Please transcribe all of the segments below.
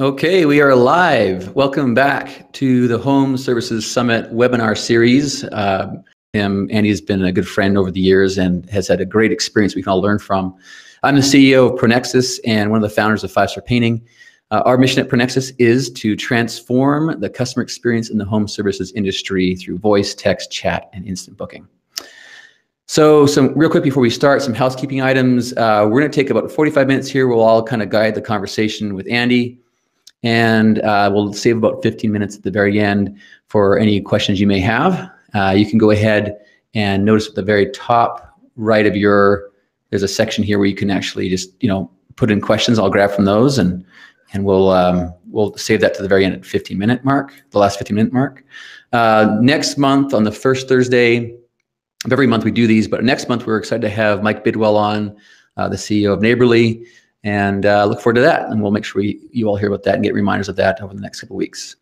Okay, we are live. Welcome back to the Home Services Summit webinar series. Andy has been a good friend over the years and has had a great experience we can all learn from. I'm the CEO of ProNexis and one of the founders of 5-Star Painting. Our mission at ProNexis is to transform the customer experience in the home services industry through voice, text, chat, and instant booking. So real quick before we start, some housekeeping items. We're going to take about 45 minutes here. We'll all kind of guide the conversation with Andy. And we'll save about 15 minutes at the very end for any questions you may have. You can go ahead and notice at the very top right of there's a section here where you can actually just, put in questions. I'll grab from those and we'll save that to the very end at the last 15-minute mark. Next month on the first Thursday of every month we do these, but next month we're excited to have Mike Bidwell on, the CEO of Neighborly. And look forward to that. And we'll make sure you all hear about that and get reminders of that over the next couple of weeks.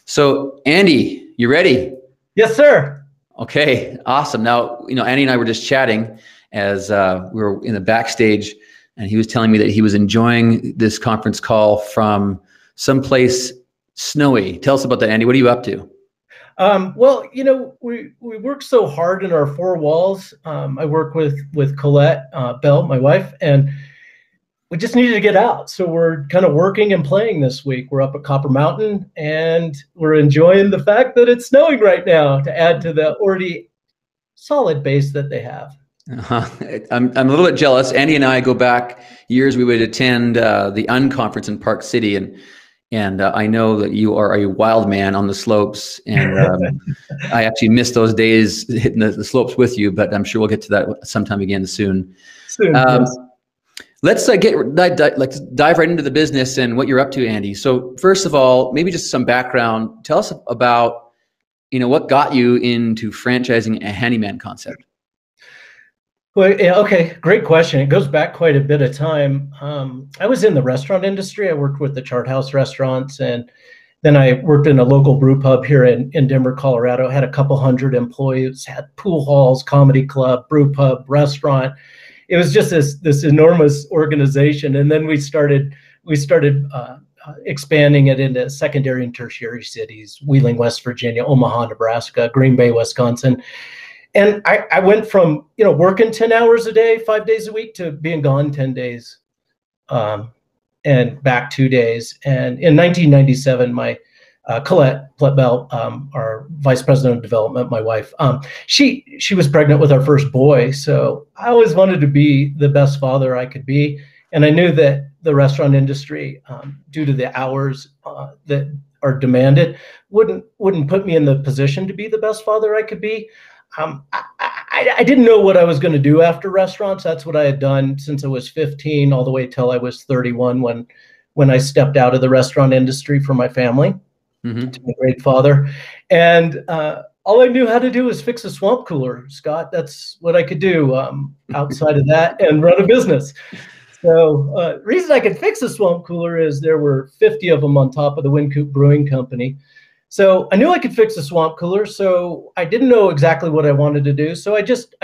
So Andy, you ready? Yes, sir. Okay, awesome. Now, Andy and I were just chatting as we were in the backstage, and he was telling me that he was enjoying this conference call from someplace snowy. Tell us about that, Andy. What are you up to? Well, we work so hard in our four walls. I work with Colette Bell, my wife, and we just needed to get out. So we're kind of working and playing this week. We're up at Copper Mountain and we're enjoying the fact that it's snowing right now to add to the already solid base that they have. I'm a little bit jealous. Andy and I go back years. We would attend the Unconference in Park City, and I know that you are a wild man on the slopes, and I actually miss those days hitting the slopes with you, but I'm sure we'll get to that sometime again soon. Yes. Let's dive right into the business and what you're up to, Andy. So first of all, maybe just some background. Tell us about, what got you into franchising a handyman concept. Well, yeah, okay, great question. It goes back quite a bit of time. I was in the restaurant industry. I worked with the Chart House restaurants, and then I worked in a local brew pub here in Denver, Colorado. Had a couple hundred employees, had pool halls, comedy club, brew pub, restaurant. It was just this enormous organization, and then we started expanding it into secondary and tertiary cities: Wheeling, West Virginia, Omaha, Nebraska, Green Bay, Wisconsin. And I went from working 10 hours a day, 5 days a week, to being gone 10 days, and back 2 days. And in 1997, my Colette Bell, our vice president of development, my wife, she was pregnant with our first boy. So I always wanted to be the best father I could be. And I knew that the restaurant industry, due to the hours that are demanded, wouldn't put me in the position to be the best father I could be. I didn't know what I was going to do after restaurants. That's what I had done since I was 15 all the way till I was 31 when I stepped out of the restaurant industry for my family. Mm-hmm. To be a great father. And all I knew how to do was fix a swamp cooler, Scott. That's what I could do outside of that, and run a business. So reason I could fix a swamp cooler is there were 50 of them on top of the Wynkoop Brewing Company. So I knew I could fix a swamp cooler. So I didn't know exactly what I wanted to do. So I just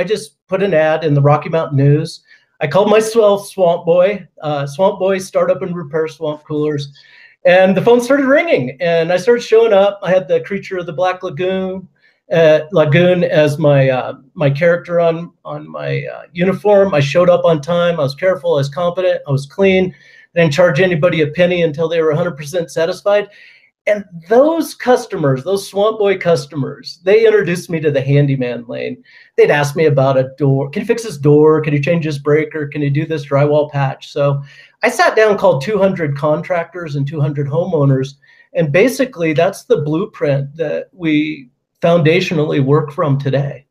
put an ad in the Rocky Mountain News. I called myself Swamp Boy Startup and Repair Swamp Coolers. And the phone started ringing, and I started showing up. I had the Creature of the Black Lagoon as my character on my uniform. I showed up on time. I was careful. I was competent. I was clean. I didn't charge anybody a penny until they were 100% satisfied. And those customers, those Swamp Boy customers, they introduced me to the handyman lane. They'd ask me about a door. Can you fix this door? Can you change this breaker? Can you do this drywall patch? So I sat down, called 200 contractors and 200 homeowners. And basically that's the blueprint that we foundationally work from today.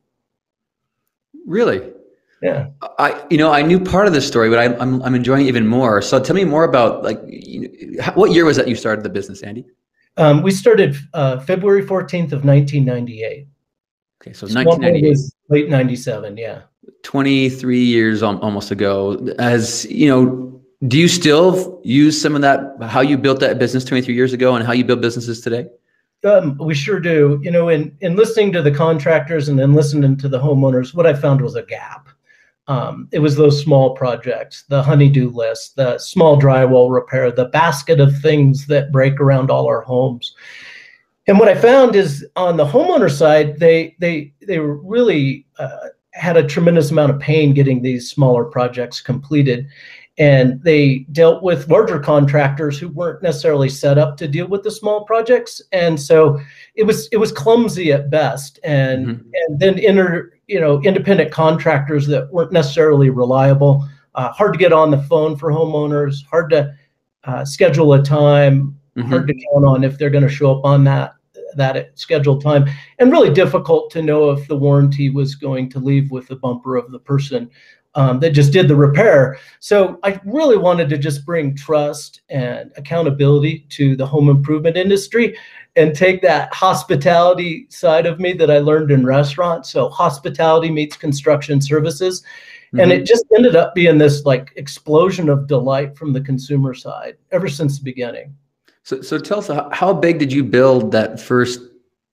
Really? Yeah. I knew part of this story, but I'm enjoying it even more. So tell me more about what year was that you started the business, Andy? We started February 14th of 1998. Okay, so 1998. Late 97, yeah. 23 years almost ago. Do you still use some of that, how you built that business 23 years ago and how you build businesses today? We sure do. In listening to the contractors and then listening to the homeowners, what I found was a gap. It was those small projects, the honey-do list, the small drywall repair, the basket of things that break around all our homes. And what I found is on the homeowner side, they really had a tremendous amount of pain getting these smaller projects completed. And they dealt with larger contractors who weren't necessarily set up to deal with the small projects. And so it was clumsy at best. And then independent contractors that weren't necessarily reliable, hard to get on the phone for homeowners, hard to schedule a time, hard to count on if they're going to show up on that scheduled time, and really difficult to know if the warranty was going to leave with the bumper of the person that just did the repair. So I really wanted to just bring trust and accountability to the home improvement industry and take that hospitality side of me that I learned in restaurants. So hospitality meets construction services. And it just ended up being this like explosion of delight from the consumer side ever since the beginning. So tell us, how big did you build that first,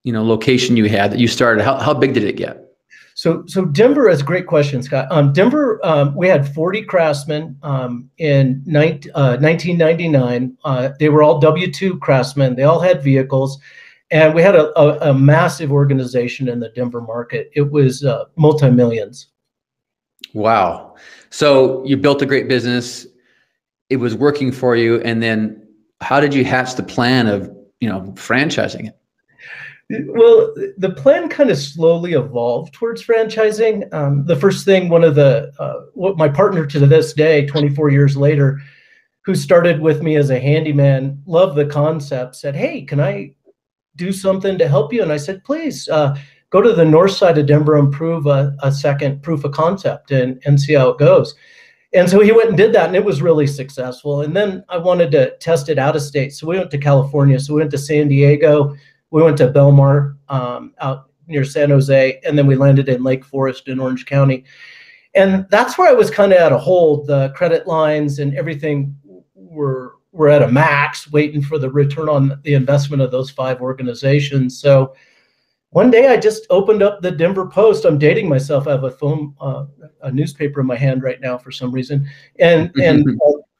location you had that you started? How big did it get? So Denver is a great question, Scott. Denver, we had 40 craftsmen in 1999. They were all W-2 craftsmen. They all had vehicles. And we had a massive organization in the Denver market. It was multi-millions. Wow. So you built a great business. It was working for you. And then how did you hatch the plan of, franchising it? Well, the plan kind of slowly evolved towards franchising. The first thing, what my partner to this day, 24 years later, who started with me as a handyman, loved the concept, said, "Hey, can I do something to help you?" And I said, "Please, go to the north side of Denver and prove a second proof of concept and see how it goes." And so he went and did that, and it was really successful. And then I wanted to test it out of state. So we went to California. So we went to San Diego. We went to Belmar out near San Jose, and then we landed in Lake Forest in Orange County. And that's where I was kind of at a hold. The credit lines and everything were at a max, waiting for the return on the investment of those 5 organizations. So one day I just opened up the Denver Post. I'm dating myself. I have a newspaper in my hand right now for some reason. And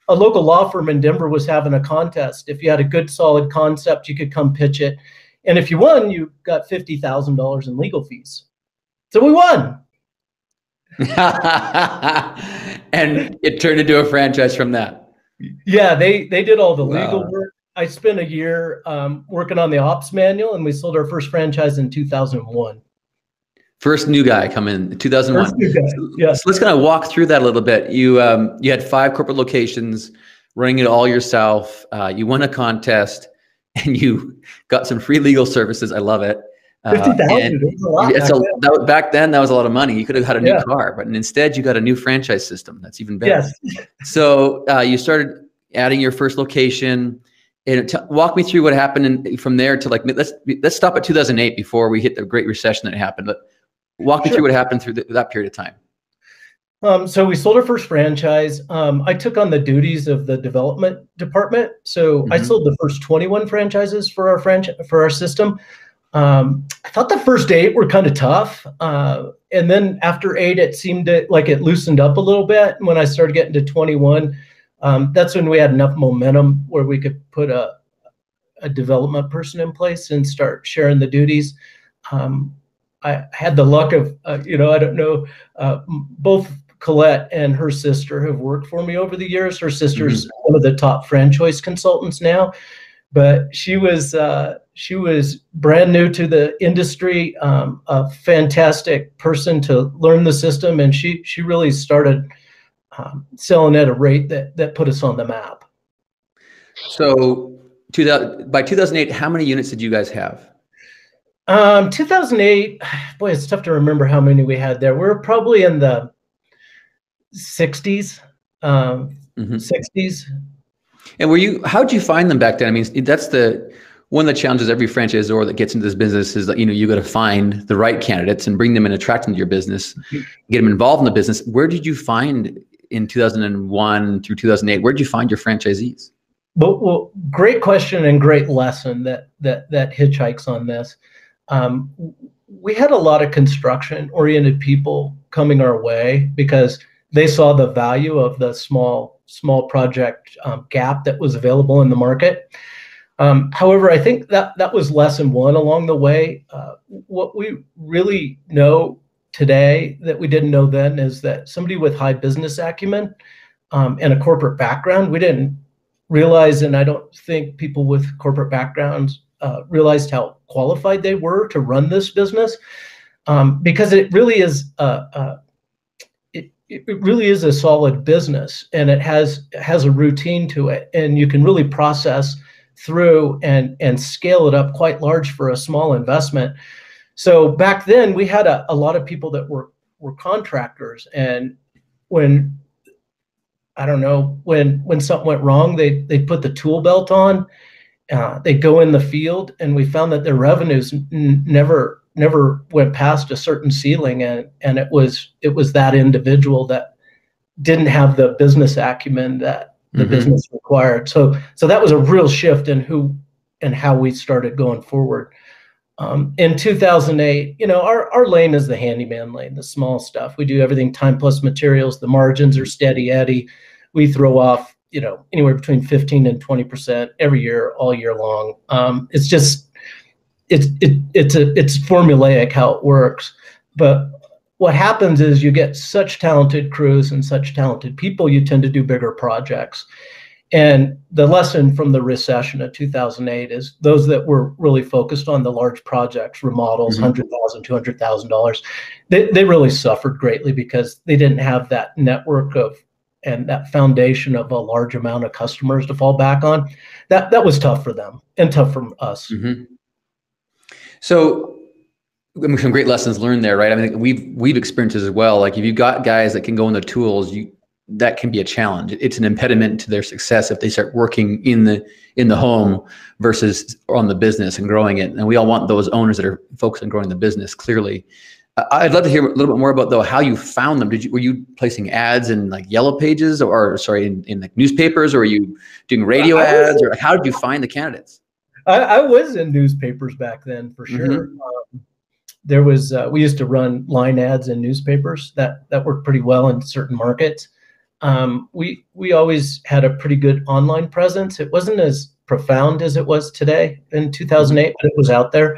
a local law firm in Denver was having a contest. If you had a good, solid concept, you could come pitch it. And if you won, you got $50,000 in legal fees. So we won. And it turned into a franchise from that. Yeah, they did all the legal work. I spent a year working on the ops manual, and we sold our first franchise in 2001. First new guy come in 2001. First new guy, yeah. So let's kind of walk through that a little bit. You had 5 corporate locations, running it all yourself. You won a contest, and you got some free legal services. I love it. 50,000. Back then, that was a lot of money. You could have had a new car, but instead you got a new franchise system. That's even better. Yes. So you started adding your first location. And walk me through what happened from there to let's stop at 2008 before we hit the Great Recession that happened. But walk me through what happened through that period of time. So we sold our first franchise. I took on the duties of the development department. So I sold the first 21 franchises for our system. I thought the first 8 were kind of tough. And then after 8, it seemed like it loosened up a little bit. And when I started getting to 21, that's when we had enough momentum where we could put a development person in place and start sharing the duties. I had the luck of, I don't know, both Colette and her sister have worked for me over the years. Her sister's one of the top franchise consultants now, but she was brand new to the industry, a fantastic person to learn the system, and she really started selling at a rate that put us on the map. So by 2008, how many units did you guys have? 2008, boy, it's tough to remember how many we had there. We were probably in the 60s, 60s. And how'd you find them back then? I mean, that's one of the challenges every franchisor that gets into this business is that, you got to find the right candidates and bring them and attract them to your business, get them involved in the business. Where did you find in 2001 through 2008, where did you find your franchisees? Well, great question and great lesson that hitchhikes on this. We had a lot of construction-oriented people coming our way because They saw the value of the small project gap that was available in the market. However, I think that was lesson one along the way. What we really know today that we didn't know then is that somebody with high business acumen and a corporate background, we didn't realize, and I don't think people with corporate backgrounds realized how qualified they were to run this business, because it really is it really is a solid business, and it has a routine to it, and you can really process through and scale it up quite large for a small investment. So back then we had a lot of people that were contractors, and when something went wrong, they'd put the tool belt on, they'd go in the field, and we found that their revenues never went past a certain ceiling, and it was that individual that didn't have the business acumen that the business required. So that was a real shift in who and how we started going forward. In 2008, our lane is the handyman lane, the small stuff. We do everything time plus materials. The margins are steady Eddie. We throw off, anywhere between 15 and 20% every year, all year long. It's just, it's formulaic how it works. But what happens is you get such talented crews and such talented people, you tend to do bigger projects. And the lesson from the recession of 2008 is those that were really focused on the large projects, remodels, $100,000, $200,000, they really suffered greatly because they didn't have that network and that foundation of a large amount of customers to fall back on. That was tough for them and tough for us. So, some great lessons learned there, right? I mean, we've experienced this as well. Like if you've got guys that can go in the tools, that can be a challenge. It's an impediment to their success if they start working in the home versus on the business and growing it. And we all want those owners that are focused on growing the business. Clearly, I'd love to hear a little bit more about though how you found them. Were you placing ads in like yellow pages, in like newspapers, or were you doing radio ads, or how did you find the candidates? I was in newspapers back then for sure. There was we used to run line ads in newspapers that worked pretty well in certain markets. We always had a pretty good online presence. It wasn't as profound as it was today in 2008, but it was out there.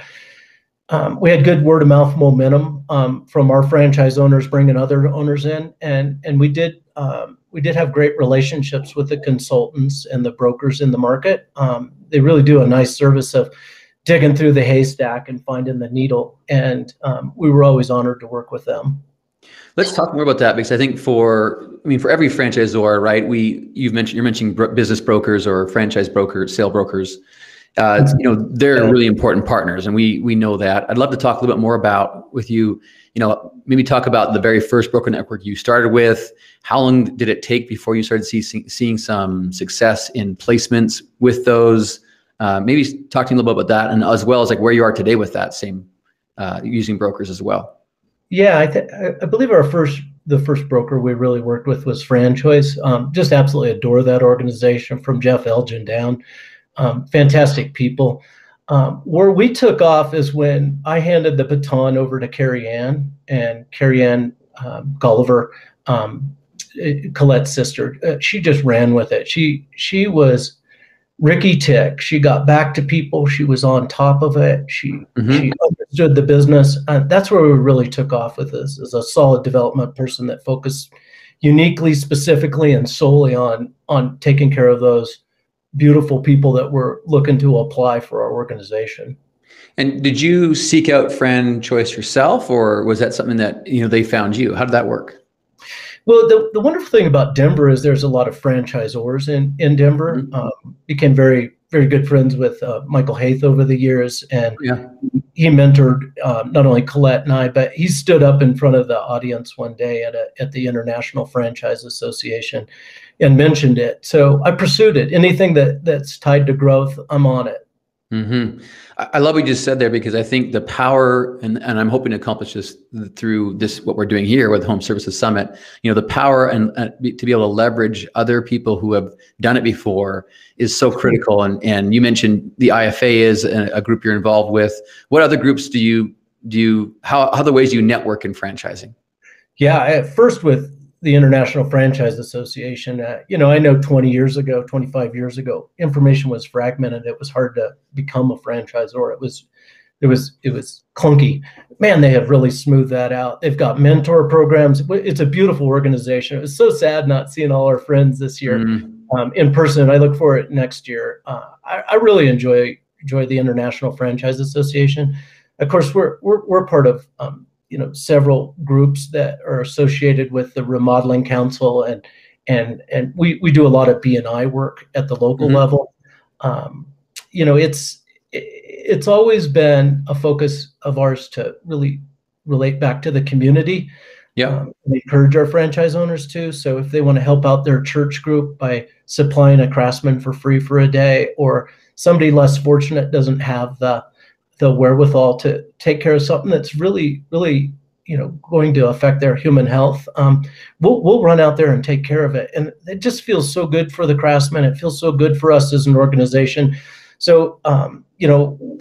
We had good word of mouth momentum from our franchise owners bringing other owners in, and we did have great relationships with the consultants and the brokers in the market. They really do a nice service of digging through the haystack and finding the needle, and we were always honored to work with them. Let's talk more about that, because I think for every franchisor, right? You're mentioning business brokers or franchise brokers, sale brokers. They're really important partners, and we know that. I'd love to talk a little bit more about with you. Maybe talk about the very first broker network you started with. How long did it take before you started seeing some success in placements with those? Maybe talk to me a little bit about that, and as well as like where you are today with that same using brokers as well. Yeah, I believe the first broker we really worked with was Franchise. Just absolutely adore that organization from Jeff Elgin down. Fantastic people. Where we took off is when I handed the baton over to Carrie Ann, and Carrie Ann Gulliver, Colette's sister. She just ran with it. She was Ricky Tick. She got back to people. She was on top of it. She understood the business. And that's where we really took off with this, as a solid development person that focused uniquely, specifically, and solely on taking care of those beautiful people that were looking to apply for our organization. And did you seek out Franchise yourself, or was that something that they found you? How did that work? Well, the wonderful thing about Denver is there's a lot of franchisors in Denver. Became very, very good friends with Michael Haith over the years, and he mentored not only Colette and I, but he stood up in front of the audience one day at the International Franchise Association and mentioned it. So I pursued it. Anything that's tied to growth, I'm on it. I love what you just said there, because I think the power, and I'm hoping to accomplish this through what we're doing here with Home Services Summit, the power and to be able to leverage other people who have done it before is so critical. And you mentioned the IFA is a group you're involved with. What other groups how other ways do you network in franchising? Yeah, at first with the International Franchise Association. I know 20 years ago, 25 years ago, information was fragmented. It was hard to become a franchisor. It was clunky. Man, they have really smoothed that out. They've got mentor programs. It's a beautiful organization. It was so sad not seeing all our friends this year in person. I look forward to next year. I really enjoy the International Franchise Association. Of course, we're part of several groups that are associated with the Remodeling Council, and we do a lot of B&I work at the local level. It's always been a focus of ours to really relate back to the community. Yeah, we encourage our franchise owners to. So if they want to help out their church group by supplying a craftsman for free for a day, or somebody less fortunate doesn't have the wherewithal to take care of something that's really, really, going to affect their human health, we'll run out there and take care of it. And it just feels so good for the craftsman. It feels so good for us as an organization. So,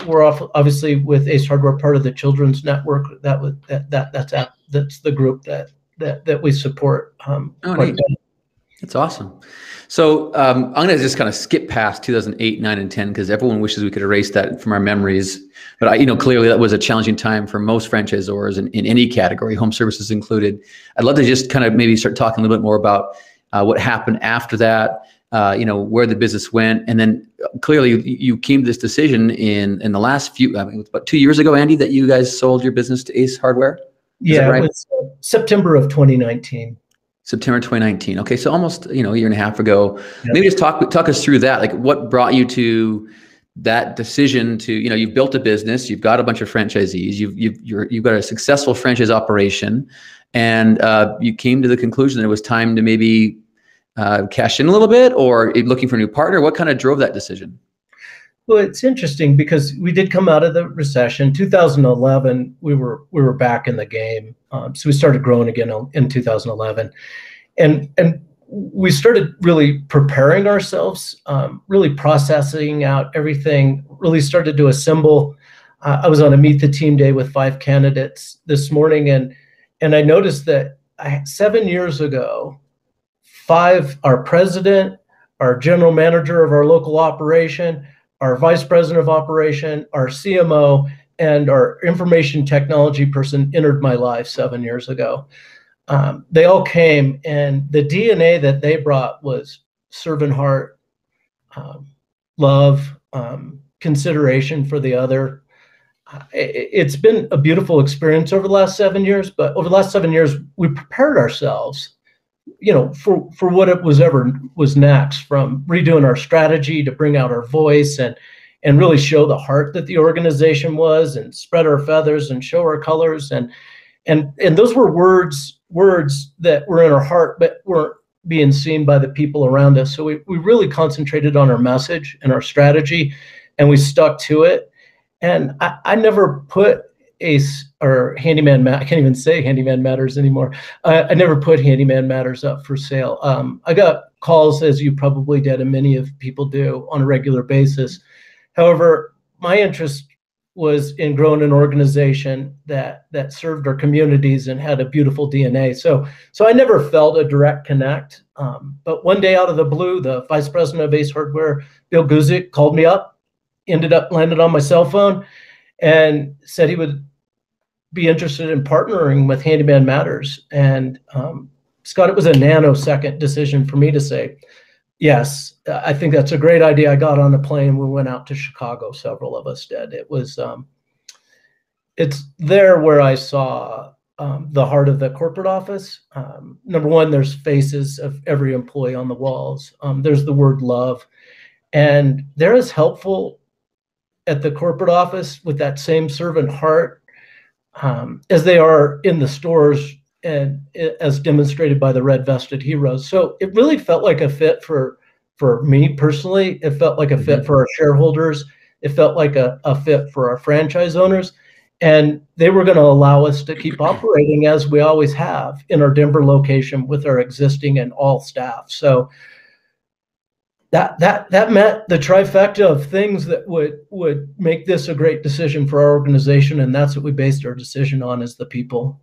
we're obviously with Ace Hardware, part of the Children's Network. That's the group that we support. That's awesome. So I'm going to just kind of skip past 2008, 9, and 10 because everyone wishes we could erase that from our memories. But clearly that was a challenging time for most franchisors in any category, home services included. I'd love to just kind of maybe start talking a little bit more about what happened after that. Where the business went, and then clearly you came to this decision in the last few, about 2 years ago, Andy, that you guys sold your business to Ace Hardware. Yeah, right? It was September of 2019. September 2019. Okay, so almost a year and a half ago. Yep. Maybe just talk us through that. Like, what brought you to that decision to you've built a business, you've got a bunch of franchisees, you've got a successful franchise operation, and you came to the conclusion that it was time to maybe cash in a little bit, or looking for a new partner? What kind of drove that decision? Well, it's interesting because we did come out of the recession. 2011, we were back in the game. So we started growing again in 2011, and we started really preparing ourselves, really processing out everything. Really started to assemble. I was on a Meet the Team day with 5 candidates this morning, and I noticed that 7 years ago, our president, our general manager of our local operation, our vice president of operation, our CMO, and our information technology person entered my life 7 years ago. They all came, and the DNA that they brought was servant heart, love, consideration for the other. It's been a beautiful experience over the last 7 years, but over the last 7 years, we prepared ourselves for what it was next, from redoing our strategy to bring out our voice and really show the heart that the organization was, and spread our feathers and show our colors. And those were words that were in our heart, but weren't being seen by the people around us. So we really concentrated on our message and our strategy, and we stuck to it. And I never put Ace or Handyman, I can't even say Handyman Matters anymore. I never put Handyman Matters up for sale. I got calls, as you probably did, and many of people do, on a regular basis. However, my interest was in growing an organization that served our communities and had a beautiful DNA. So I never felt a direct connect. But one day, out of the blue, the vice president of Ace Hardware, Bill Guzik, called me up, landed on my cell phone, and said he would be interested in partnering with Handyman Matters. And Scott, it was a nanosecond decision for me to say, yes, I think that's a great idea. I got on a plane. We went out to Chicago. Several of us did. It was, it's there where I saw the heart of the corporate office. Number one, there's faces of every employee on the walls. There's the word love. And they're as helpful at the corporate office with that same servant heart as they are in the stores, and as demonstrated by the red vested heroes. So it really felt like a fit for me personally. It felt like a fit for our shareholders. It felt like a fit for our franchise owners. And they were going to allow us to keep operating as we always have in our Denver location with our existing and all staff. So that meant the trifecta of things that would make this a great decision for our organization. And that's what we based our decision on, is the people.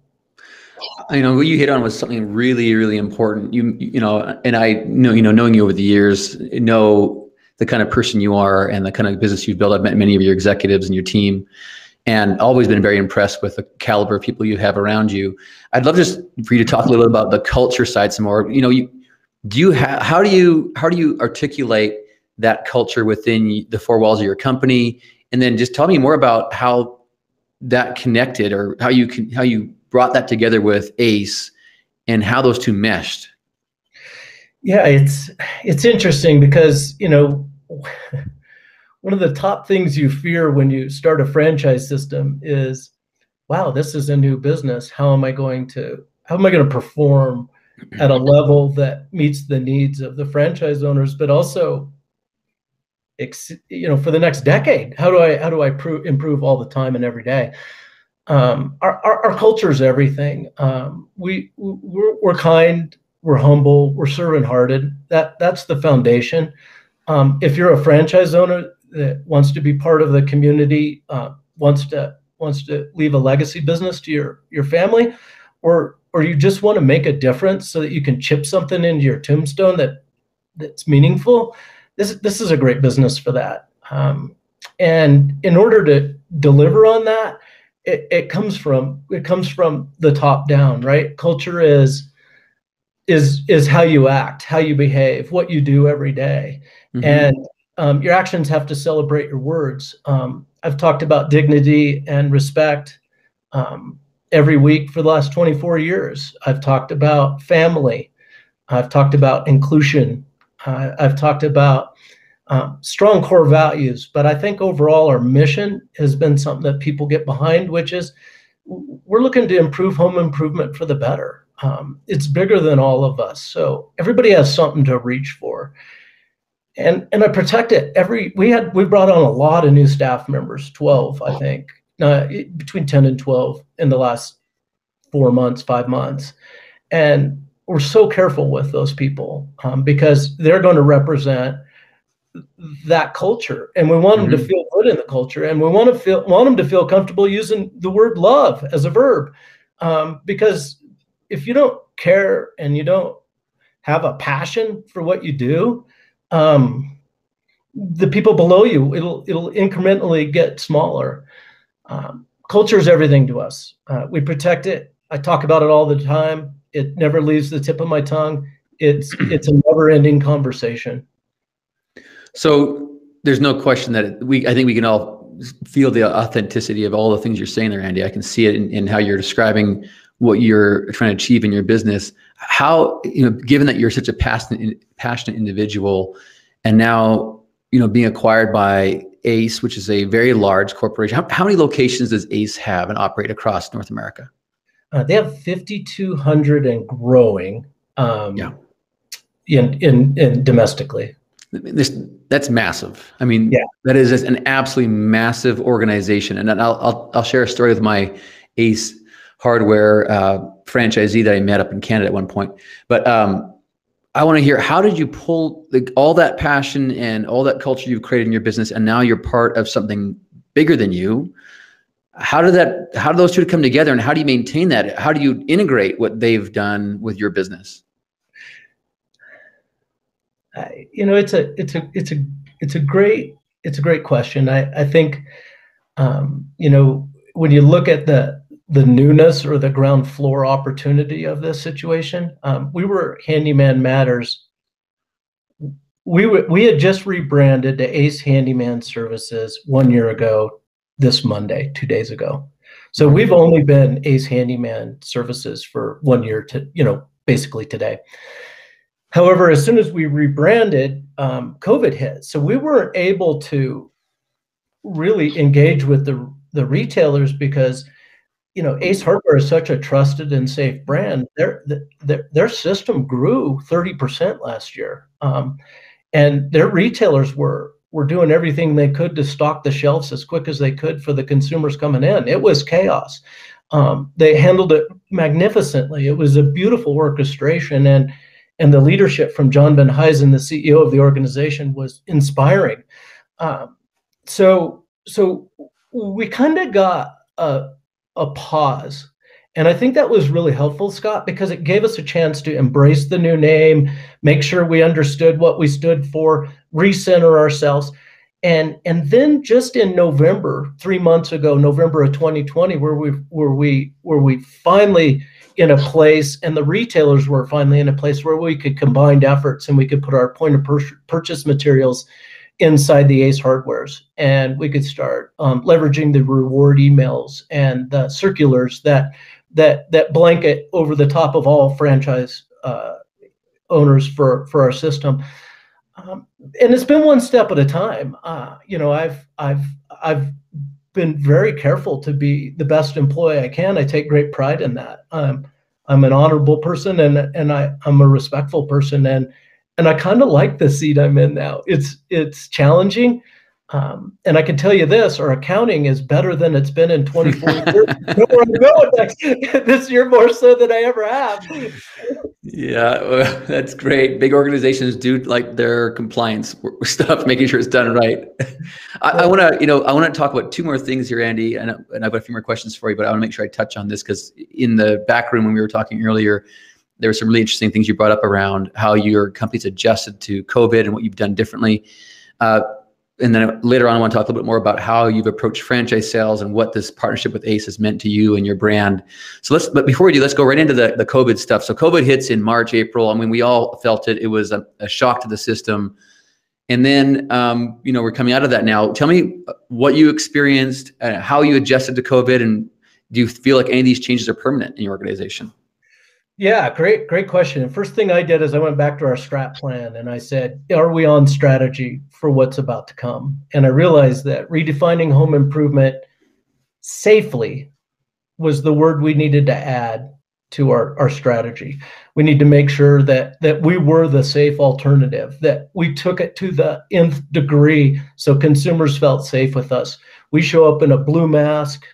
What you hit on was something really, really important. And I know, knowing you over the years, know the kind of person you are and the kind of business you've built. I've met many of your executives and your team, and always been very impressed with the caliber of people you have around you. I'd love just for you to talk a little bit about the culture side some more. How do you articulate that culture within the four walls of your company? And then just tell me more about how that connected, or how you brought that together with Ace and how those two meshed. Yeah, it's interesting because, one of the top things you fear when you start a franchise system is, wow, this is a new business. How am I going to perform at a level that meets the needs of the franchise owners, but also, for the next decade? How do I improve all the time and every day? Our culture is everything. We're kind, we're humble, we're servant-hearted. That's the foundation. If you're a franchise owner that wants to be part of the community, wants to leave a legacy business to your family, or you just want to make a difference so that you can chip something into your tombstone that's meaningful, this is a great business for that. And in order to deliver on that, it comes from the top down, right? Culture is how you act, how you behave, what you do every day. Mm-hmm. And your actions have to celebrate your words. I've talked about dignity and respect every week for the last 24 years. I've talked about family. I've talked about inclusion. I've talked about strong core values. But I think overall our mission has been something that people get behind, which is we're looking to improve home improvement for the better. It's bigger than all of us. So everybody has something to reach for. And I protect it. We brought on a lot of new staff members, 12, I think, between 10 and 12 in the last 5 months. And we're so careful with those people because they're going to represent that culture, and we want them to feel good in the culture, and we want them to feel comfortable using the word love as a verb, because if you don't care and you don't have a passion for what you do, the people below you, it'll incrementally get smaller. Culture is everything to us. We protect it. I talk about it all the time. It never leaves the tip of my tongue. It's a never-ending conversation. So there's no question that I think we can all feel the authenticity of all the things you're saying there, Andy. I can see it in how you're describing what you're trying to achieve in your business. How, given that you're such a passionate individual, and now, being acquired by Ace, which is a very large corporation, how many locations does Ace have and operate across North America? They have 5,200 and growing. In domestically. That's massive. I mean, yeah. That is an absolutely massive organization. And I'll share a story with my Ace Hardware franchisee that I met up in Canada at one point. But I want to hear, how did you pull all that passion and all that culture you've created in your business, and now you're part of something bigger than you? How do those two come together, and how do you maintain that? How do you integrate what they've done with your business? It's a great question. I think, when you look at the newness or the ground floor opportunity of this situation, we were Handyman Matters. We had just rebranded to Ace Handyman Services 1 year ago, this Monday, 2 days ago. So we've only been Ace Handyman Services for 1 year to, basically today. However, as soon as we rebranded, COVID hit. So we weren't able to really engage with the retailers because, Ace Hardware is such a trusted and safe brand. Their system grew 30% last year. And their retailers were doing everything they could to stock the shelves as quick as they could for the consumers coming in. It was chaos. They handled it magnificently. It was a beautiful orchestration, and the leadership from John Van Huysen, the CEO of the organization, was inspiring. So we kind of got a pause, And I think that was really helpful, Scott, because it gave us a chance to embrace the new name, make sure we understood what we stood for, recenter ourselves. And then just in November, 3 months ago, November of 2020, where we finally in a place, and the retailers were finally in a place where we could combine efforts and we could put our point of purchase materials inside the Ace hardwares, and we could start leveraging the reward emails and the circulars that blanket over the top of all franchise owners for our system. And it's been one step at a time. I've been very careful to be the best employee I can. I take great pride in that. I'm an honorable person, and I'm a respectful person, and I kind of like the seat I'm in now. It's challenging. And I can tell you this, our accounting is better than it's been in 24 years. Where I'm going next, this year more so than I ever have. Yeah, well, that's great. Big organizations do like their compliance stuff, making sure it's done right. I want to talk about two more things here, Andy, and I've got a few more questions for you, but I want to make sure I touch on this because in the back room when we were talking earlier, there were some really interesting things you brought up around how your company's adjusted to COVID and what you've done differently. And then later on, I want to talk a little bit more about how you've approached franchise sales and what this partnership with Ace has meant to you and your brand. But before we do, let's go right into the COVID stuff. So COVID hits in March, April. I mean, we all felt it. It was a shock to the system. And then, we're coming out of that now. Tell me what you experienced, how you adjusted to COVID, and do you feel like any of these changes are permanent in your organization? Yeah, great question. And first thing I did is I went back to our strat plan and I said, are we on strategy for what's about to come? And I realized that redefining home improvement safely was the word we needed to add to our strategy. We need to make sure that we were the safe alternative, that we took it to the nth degree so consumers felt safe with us. We show up in a blue mask,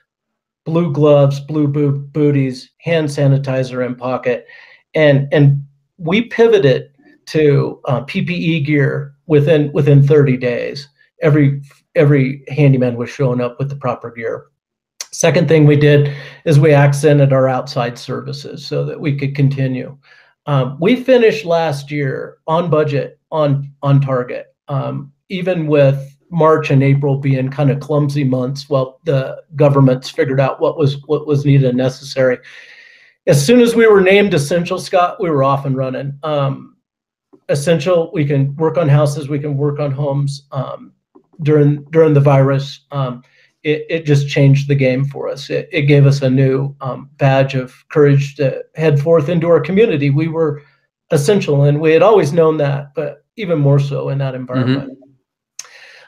blue gloves, blue booties, hand sanitizer in pocket, and we pivoted to PPE gear within 30 days. Every handyman was showing up with the proper gear. Second thing we did is we accented our outside services so that we could continue. We finished last year on budget, on target, even with March and April being kind of clumsy months while the governments figured out what was needed and necessary. As soon as we were named essential, Scott, we were off and running. Essential, we can work on houses, we can work on homes. During the virus, it just changed the game for us. It gave us a new badge of courage to head forth into our community. We were essential, and we had always known that, but even more so in that environment. Mm-hmm.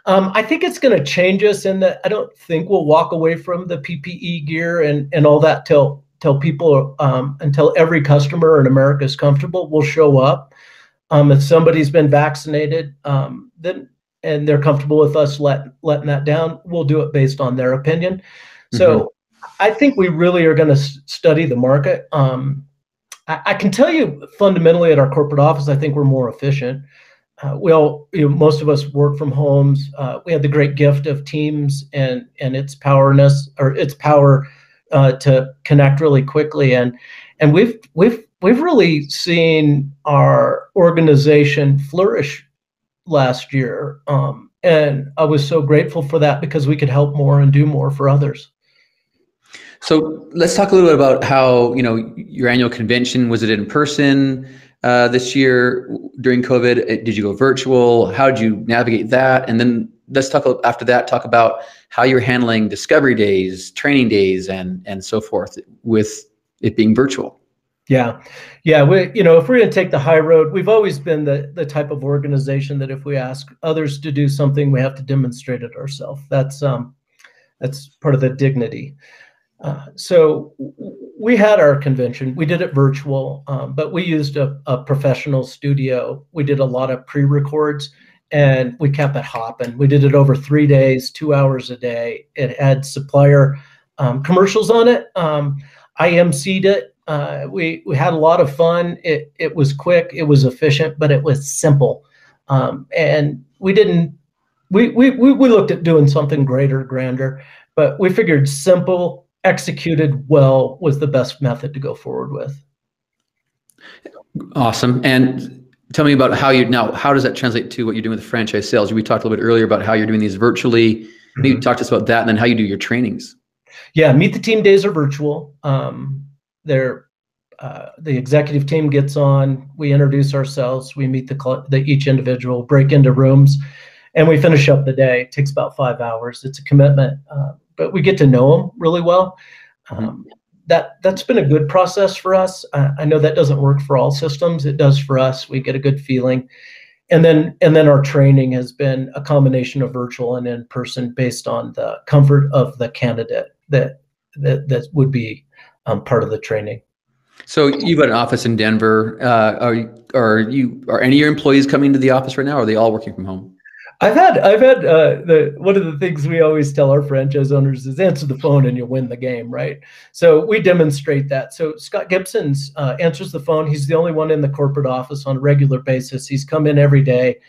I think it's going to change us in that I don't think we'll walk away from the PPE gear and all that till people, until every customer in America is comfortable. We'll show up. If somebody's been vaccinated, then and they're comfortable with us letting that down, we'll do it based on their opinion. Mm-hmm. So I think we really are going to study the market. I can tell you fundamentally at our corporate office, I think we're more efficient. Most of us work from homes. We have the great gift of Teams and its power to connect really quickly, and we've really seen our organization flourish last year, and I was so grateful for that because we could help more and do more for others. So let's talk a little bit about how your annual convention. Was it in person? This year during COVID, did you go virtual? How did you navigate that? And then let's talk about how you're handling discovery days, training days, and so forth with it being virtual. Yeah. If we're going to take the high road, we've always been the type of organization that if we ask others to do something, we have to demonstrate it ourselves. That's part of the dignity. So we had our convention. We did it virtual, but we used a professional studio. We did a lot of pre-records, and we kept it hopping. We did it over 3 days, 2 hours a day. It had supplier commercials on it. I emceed it. We had a lot of fun. It was quick. It was efficient, but it was simple. And we looked at doing something greater, grander, but we figured simple, executed well was the best method to go forward with. Awesome. And tell me about how does that translate to what you're doing with franchise sales? We talked a little bit earlier about how you're doing these virtually. Maybe talk to us about that, and then how you do your trainings. Yeah, Meet the Team days are virtual. The executive team gets on, we introduce ourselves, we meet each individual, break into rooms, and we finish up the day. It takes about 5 hours. It's a commitment, but we get to know them really well. That's been a good process for us. I know that doesn't work for all systems. It does for us. We get a good feeling. And then our training has been a combination of virtual and in person based on the comfort of the candidate that would be part of the training. So you've got an office in Denver. Are any of your employees coming to the office right now, or are they all working from home? I've had one of the things we always tell our franchise owners is answer the phone and you'll win the game, right? So we demonstrate that. So Scott Gibson's answers the phone. He's the only one in the corporate office on a regular basis. He's come in every day.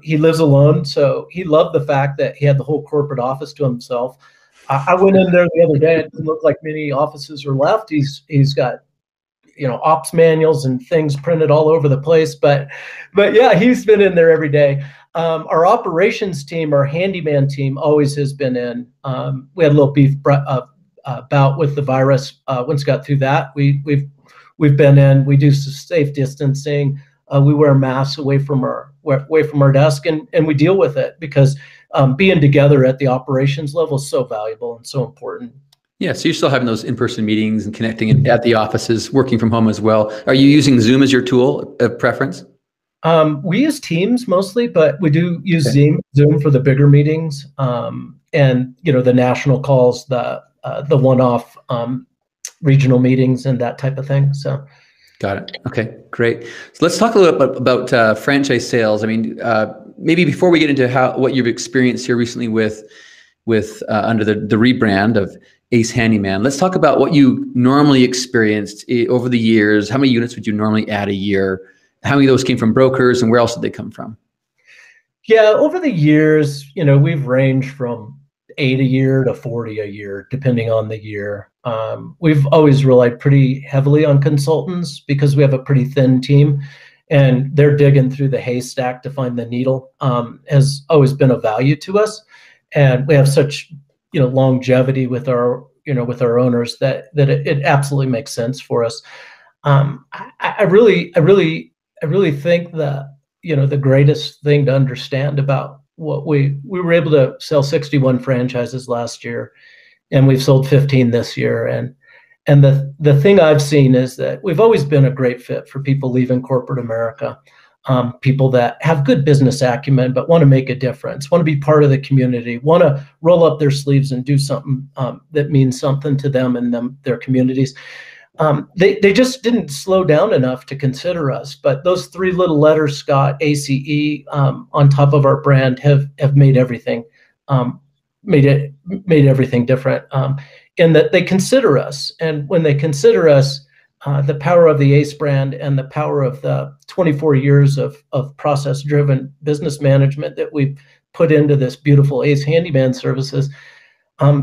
He lives alone, so he loved the fact that he had the whole corporate office to himself. I went in there the other day. It didn't look like many offices are left. He's got ops manuals and things printed all over the place, but yeah, he's been in there every day. Our operations team, our handyman team, always has been in. We had a little beef bout with the virus. Once got through that, we've been in. We do safe distancing. We wear masks away from our desk, and we deal with it because being together at the operations level is so valuable and so important. Yeah, so you're still having those in-person meetings and connecting at the offices, working from home as well. Are you using Zoom as your tool of preference? We use Teams mostly, but we do use Zoom for the bigger meetings, and the national calls, the one-off regional meetings, and that type of thing. So, got it. Okay, great. So let's talk a little bit about franchise sales. I mean, maybe before we get into what you've experienced here recently with under the rebrand of Ace Handyman, let's talk about what you normally experienced over the years. How many units would you normally add a year? How many of those came from brokers, and where else did they come from? Yeah, over the years, we've ranged from 8 a year to 40 a year, depending on the year. We've always relied pretty heavily on consultants because we have a pretty thin team, and they're digging through the haystack to find the needle. Has always been a value to us, and we have such longevity with our owners that it absolutely makes sense for us. I really think that the greatest thing to understand about what we were able to sell 61 franchises last year, and we've sold 15 this year. And the thing I've seen is that we've always been a great fit for people leaving corporate America, people that have good business acumen but want to make a difference, want to be part of the community, want to roll up their sleeves and do something that means something to them and their communities. They just didn't slow down enough to consider us. But those 3 little letters, Scott, ACE, on top of our brand have made everything different. In that they consider us, and when they consider us, the power of the Ace brand and the power of the 24 years of process-driven business management that we've put into this beautiful Ace Handyman services.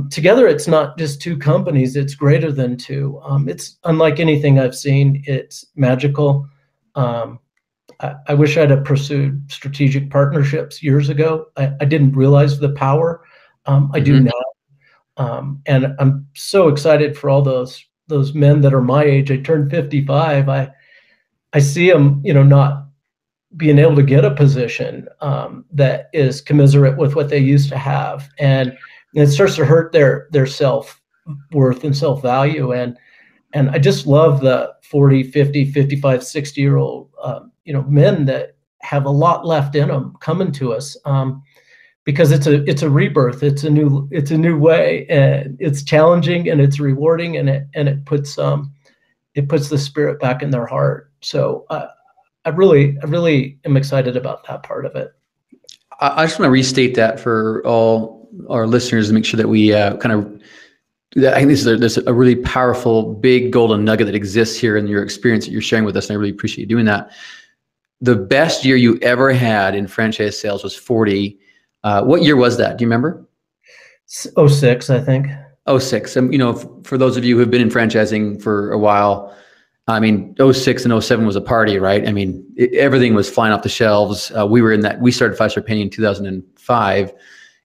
Together, it's not just 2 companies, it's greater than 2. It's unlike anything I've seen. It's magical. I wish I'd have pursued strategic partnerships years ago. I didn't realize the power. I do now. And I'm so excited for all those men that are my age. I turned 55. I see them, not being able to get a position that is commensurate with what they used to have. And it starts to hurt their self-worth and self-value. And I just love the 40, 50, 55, 60-year-old, men that have a lot left in them coming to us because it's a rebirth. It's a new way, and it's challenging and it's rewarding, and it puts the spirit back in their heart. So I really am excited about that part of it. I just want to restate that for all our listeners to make sure that we I think there's a really powerful, big golden nugget that exists here in your experience that you're sharing with us, and I really appreciate you doing that. The best year you ever had in franchise sales was 40. What year was that? Do you remember? 06, I think. '06. And, for those of you who have been in franchising for a while, I mean, '06 and '07 was a party, right? I mean, everything was flying off the shelves. We started 5 Star Penny in 2005,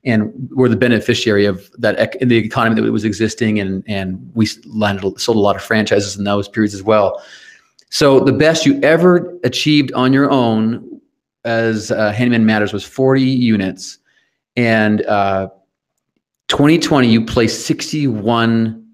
and we're the beneficiary of that in the economy that was existing, and we sold a lot of franchises in those periods as well. So the best you ever achieved on your own as Handyman Matters was 40 units, and 2020 you placed 61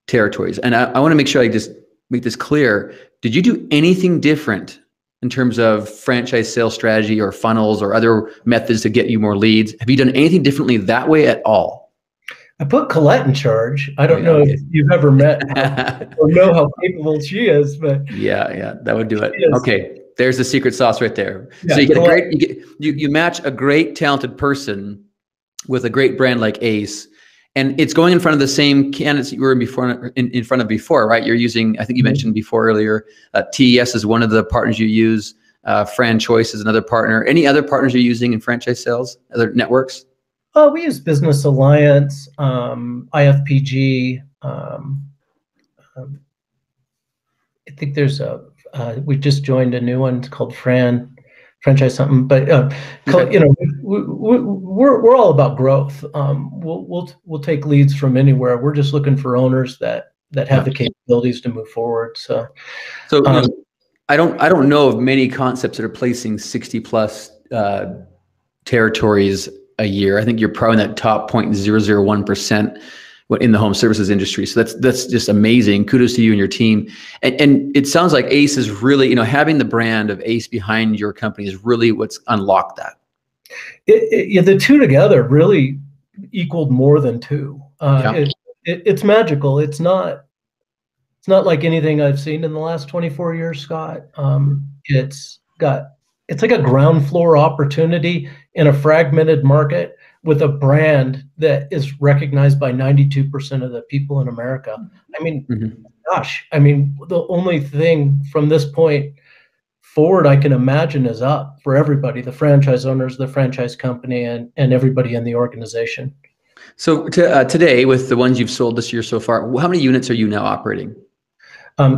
territories. And I want to make sure I just make this clear. Did you do anything different in terms of franchise sales strategy or funnels or other methods to get you more leads? Have you done anything differently that way at all? I put Colette in charge. I don't know if you've ever met or know how capable she is, but yeah, that would do it. Okay, there's the secret sauce right there. Yeah, so you get you match a great talented person with a great brand like Ace, and it's going in front of the same candidates that you were in front of before, right? You're using, I think you mentioned before earlier, TES is one of the partners you use. FranChoice is another partner. Any other partners you're using in franchise sales? Other networks? We use Business Alliance, IFPG. I think there's we just joined a new one called Franchise something, but we're all about growth. We'll take leads from anywhere. We're just looking for owners that have the capabilities to move forward. So I don't know of many concepts that are placing 60 plus territories a year. I think you're probably in that top 0.001% in the home services industry. So that's just amazing. Kudos to you and your team. And it sounds like Ace is really, having the brand of Ace behind your company is really what's unlocked that. The two together really equaled more than two. It's magical. It's not like anything I've seen in the last 24 years, Scott. It's like a ground floor opportunity in a fragmented market with a brand that is recognized by 92% of the people in America. I mean, gosh, the only thing from this point forward I can imagine is up for everybody, the franchise owners, the franchise company, and everybody in the organization. So today, with the ones you've sold this year so far, how many units are you now operating?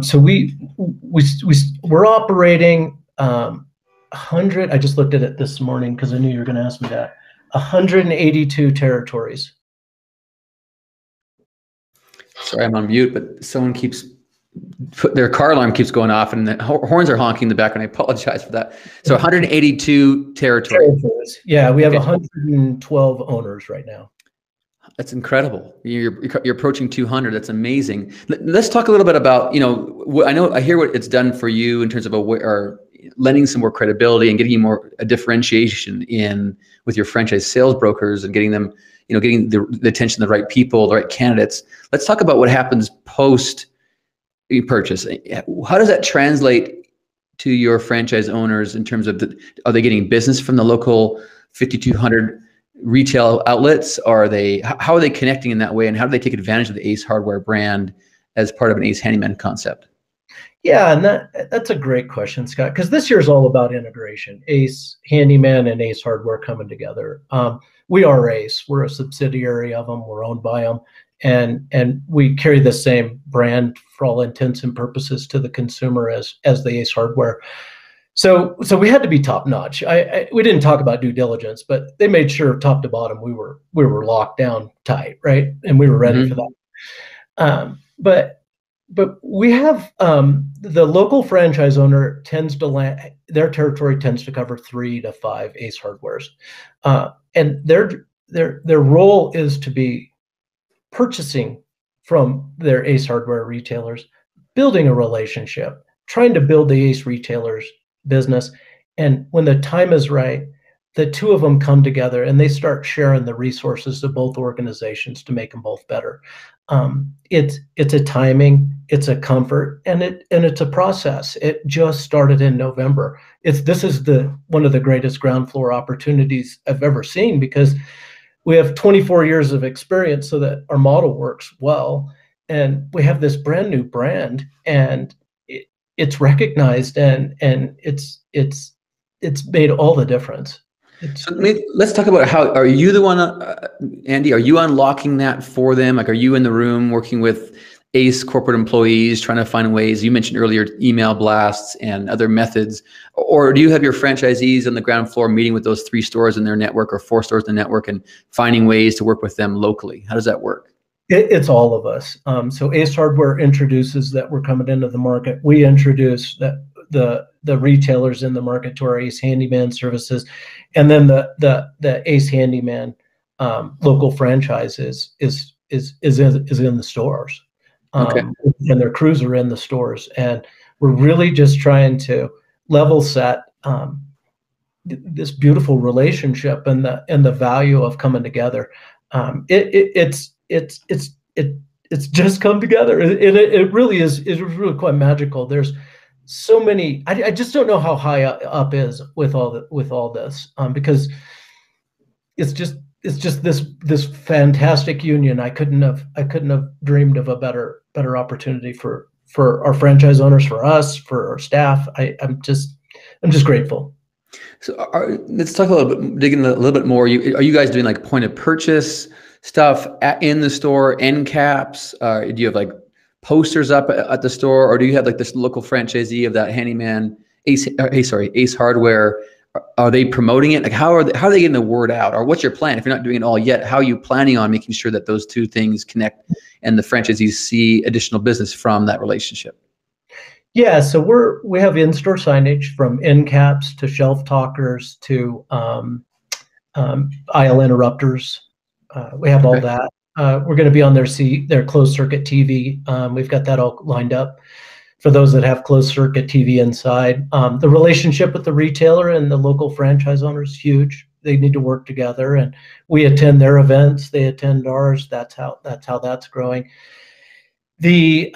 So we're operating 100. I just looked at it this morning because I knew you were going to ask me that. 182 territories. Sorry, I'm on mute, but their car alarm keeps going off and the horns are honking in the background. I apologize for that. So 182 territories. Yeah, we have 112 owners right now. That's incredible. You're approaching 200. That's amazing. Let's talk a little bit about, I hear what it's done for you in terms of lending some more credibility and getting you more a differentiation with your franchise sales brokers and getting them, getting the attention of the right people, the right candidates. Let's talk about what happens post purchase. How does that translate to your franchise owners in terms of are they getting business from the local 5,200 retail outlets? How are they connecting in that way, and how do they take advantage of the Ace Hardware brand as part of an Ace Handyman concept? Yeah, and that's a great question, Scott, because this year is all about integration. Ace Handyman and Ace Hardware coming together. We are Ace. We're a subsidiary of them. We're owned by them, and we carry the same brand for all intents and purposes to the consumer as the Ace Hardware. So we had to be top notch. We didn't talk about due diligence, but they made sure top to bottom we were locked down tight, right, and we were ready for that. But we have the local franchise owner tends to their territory tends to cover 3 to 5 Ace Hardwares, and their role is to be purchasing from their Ace Hardware retailers, building a relationship, trying to build the Ace retailers business, and when the time is right, the two of them come together and they start sharing the resources of both organizations to make them both better. It's a timing, it's a comfort, and it's a process. It just started in November. This is one of the greatest ground floor opportunities I've ever seen, because we have 24 years of experience so that our model works well, and we have this brand new brand, and it's recognized, and it's made all the difference. It's So let's talk about how, are you the one, Andy, are you unlocking that for them? Like, are you in the room working with Ace corporate employees, trying to find ways? You mentioned earlier email blasts and other methods, or do you have your franchisees on the ground floor meeting with those 3 stores in their network or 4 stores in the network and finding ways to work with them locally? How does that work? it's all of us. So Ace Hardware introduces that we're coming into the market. We introduce that the retailers in the market to our Ace Handyman services, and then the Ace Handyman local franchise is in the stores, Okay. and their crews are in the stores, and we're really just trying to level set this beautiful relationship and the value of coming together. It's just come together. It really is. It's really quite magical. There's so many. I just don't know how high up is with all this, because it's just this fantastic union. I couldn't have dreamed of a better opportunity for our franchise owners, for us, for our staff. I'm just grateful. So let's talk a little bit, dig in a little bit more. Are you guys doing like point of purchase stuff in the store, end caps? Do you have like posters up at the store, or do you have like this local franchisee of that Handyman Ace Hardware? Are they promoting it? Like, how are they getting the word out? Or what's your plan? If you're not doing it all yet, how are you planning on making sure that those 2 things connect and the franchisees see additional business from that relationship? Yeah, so we have in-store signage, from end caps to shelf talkers to aisle interrupters. We have all that. We're going to be on their closed circuit TV. We've got that all lined up for those that have closed circuit TV inside. The relationship with the retailer and the local franchise owner is huge. They need to work together, and we attend their events. They attend ours. That's how that's growing. The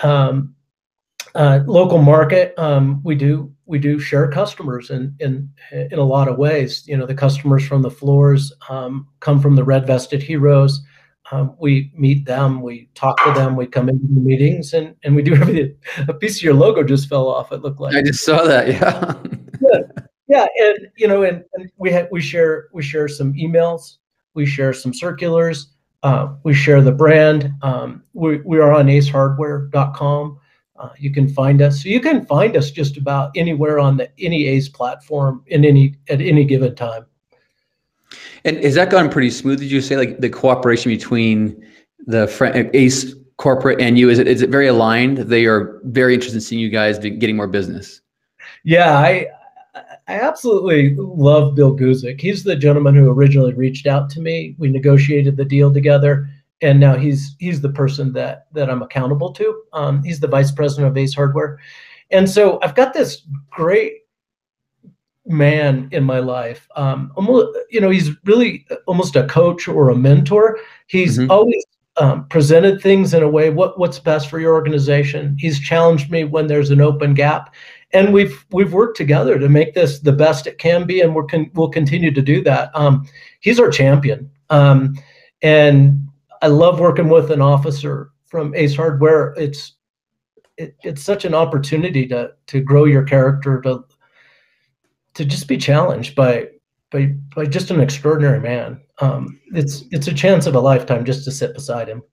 local market, we do share customers in a lot of ways. The customers from the floors come from the red vested heroes. We meet them, we talk to them, we come into the meetings, and we do everything. A piece of your logo just fell off, it looked like. I just saw that. Yeah. Yeah, and we share some emails, we share some circulars, we share the brand. We are on acehardware.com. You can find us. So you can find us just about anywhere on any Ace platform at any given time. And has that gone pretty smooth? Did you say, like, the cooperation between the Ace corporate and you? Is it very aligned? They are very interested in seeing you guys getting more business. Yeah, I absolutely love Bill Guzik. He's the gentleman who originally reached out to me. We negotiated the deal together, and now he's the person that I'm accountable to. He's the vice president of Ace Hardware, and so I've got this great man in my life. He's really almost a coach or a mentor. He's always presented things in a way, what's best for your organization. He's challenged me when there's an open gap, and we've worked together to make this the best it can be, and we'll continue to do that. He's our champion, and I love working with an officer from Ace Hardware. It's such an opportunity to grow your character, to just be challenged by just an extraordinary man. It's a chance of a lifetime just to sit beside him.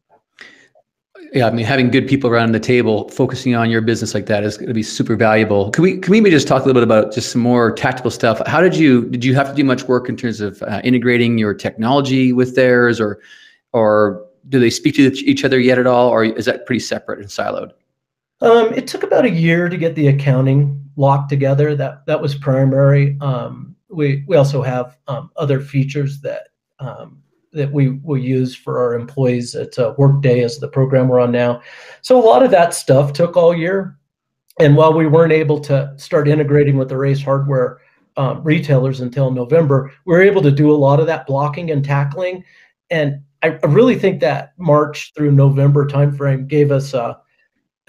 Yeah, I mean, having good people around the table focusing on your business like that is going to be super valuable. Can we maybe just talk a little bit about just some more tactical stuff? How did you have to do much work in terms of integrating your technology with theirs, or do they speak to each other yet at all, or is that pretty separate and siloed? It took about a year to get the accounting locked together. That was primary. We also have other features that we will use for our employees. It's a Workday is the program we're on now. So a lot of that stuff took all year. And while we weren't able to start integrating with the Ace Hardware retailers until November, we were able to do a lot of that blocking and tackling. And I really think that March through November timeframe gave us an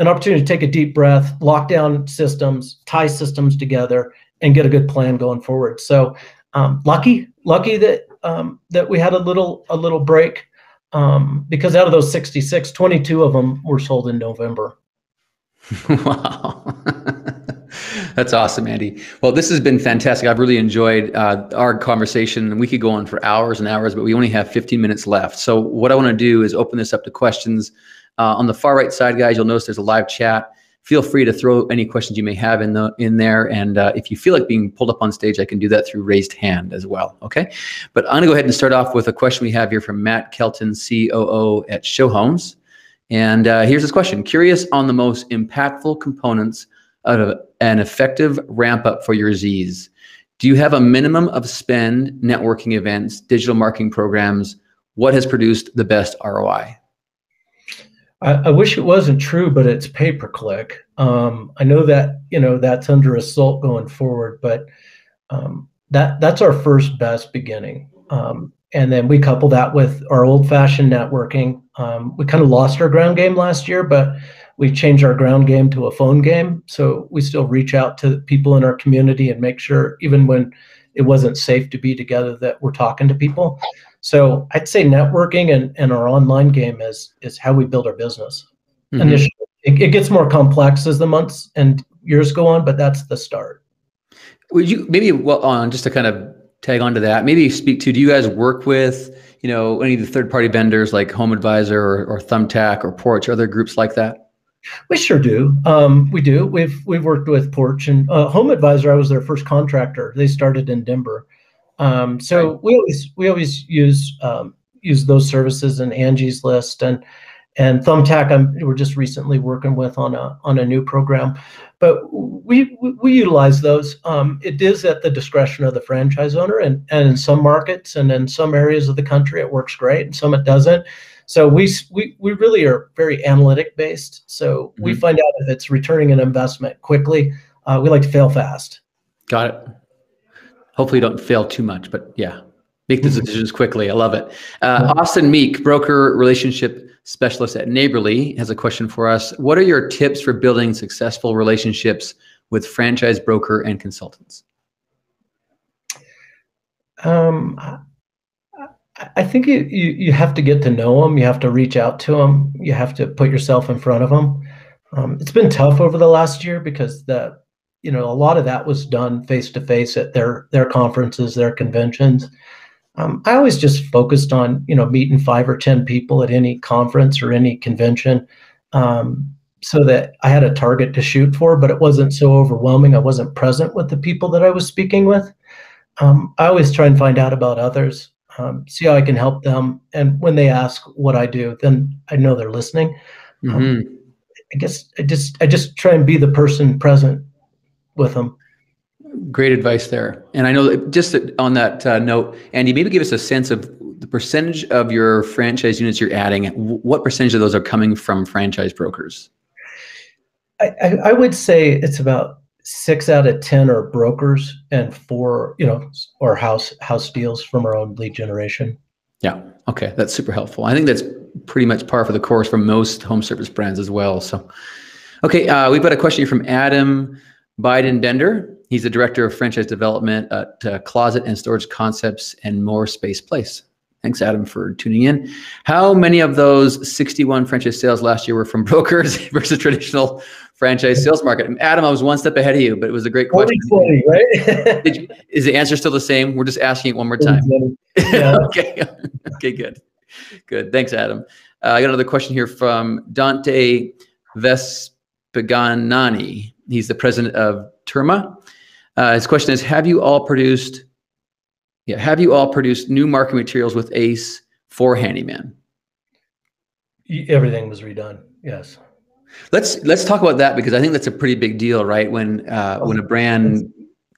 opportunity to take a deep breath, lock down systems, tie systems together, and get a good plan going forward. So lucky that we had a little break, because out of those 66, 22 of them were sold in November. Wow. That's awesome, Andy. Well, this has been fantastic. I've really enjoyed our conversation. We could go on for hours and hours, but we only have 15 minutes left. So what I want to do is open this up to questions. On the far right side, guys, you'll notice there's a live chat. Feel free to throw any questions you may have in there. And if you feel like being pulled up on stage, I can do that through raised hand as well. Okay. But I'm going to go ahead and start off with a question we have here from Matt Kelton, COO at Show Homes. And here's his question. Curious on the most impactful components of an effective ramp up for your Zs. Do you have a minimum of spend, networking events, digital marketing programs? What has produced the best ROI? I wish it wasn't true, but it's pay-per-click. I know that, that's under assault going forward, but that's our first best beginning. And then we couple that with our old-fashioned networking. We kind of lost our ground game last year, but we changed our ground game to a phone game. So we still reach out to people in our community and make sure, even when it wasn't safe to be together, that we're talking to people. So I'd say networking and our online game is how we build our business. Mm-hmm. Initially, it gets more complex as the months and years go on, but that's the start. Would you maybe, just to kind of tag onto that, maybe speak to, do you guys work with, any of the third-party vendors like Home Advisor or Thumbtack or Porch, or other groups like that? We sure do. We do. We've worked with Porch and Home Advisor. I was their first contractor. They started in Denver. So right. we always use those services in Angie's List and Thumbtack. We're just recently working with on a new program, but we utilize those. It is at the discretion of the franchise owner, and in some markets and in some areas of the country it works great, and some it doesn't. So we really are very analytic based. So we find out if it's returning an investment quickly. We like to fail fast. Got it. Hopefully you don't fail too much, but yeah, make the decisions quickly. I love it. Austin Meek, broker relationship specialist at Neighborly, has a question for us. What are your tips for building successful relationships with franchise broker and consultants? I think you have to get to know them. You have to reach out to them. You have to put yourself in front of them. It's been tough over the last year because a lot of that was done face-to-face at their conferences, their conventions. I always just focused on, meeting 5 or 10 people at any conference or any convention, so that I had a target to shoot for, but it wasn't so overwhelming. I wasn't present with the people that I was speaking with. I always try and find out about others, see how I can help them. And when they ask what I do, then I know they're listening. I guess I just try and be the person present with them. Great advice there. And I know that just on that note, Andy, maybe give us a sense of the percentage of your franchise units you're adding. What percentage of those are coming from franchise brokers? I would say it's about 6 out of 10 are brokers and 4, or house deals from our own lead generation. Yeah. Okay. That's super helpful. I think that's pretty much par for the course for most home service brands as well. So, okay. We've got a question here from Adam Biden Bender. He's the director of franchise development at Closet and Storage Concepts and More Space Place. Thanks, Adam, for tuning in. How many of those 61 franchise sales last year were from brokers versus traditional franchise sales market? And Adam, I was one step ahead of you, but it was a great question. 40-20, right? Is the answer still the same? We're just asking it one more time. Yeah. Okay. Okay, good. Thanks, Adam. I got another question here from Dante Vespiganani. He's the president of Terma. His question is, have you all produced new marketing materials with Ace for Handyman? Everything was redone. Yes. Let's talk about that, because I think that's a pretty big deal, right? When a brand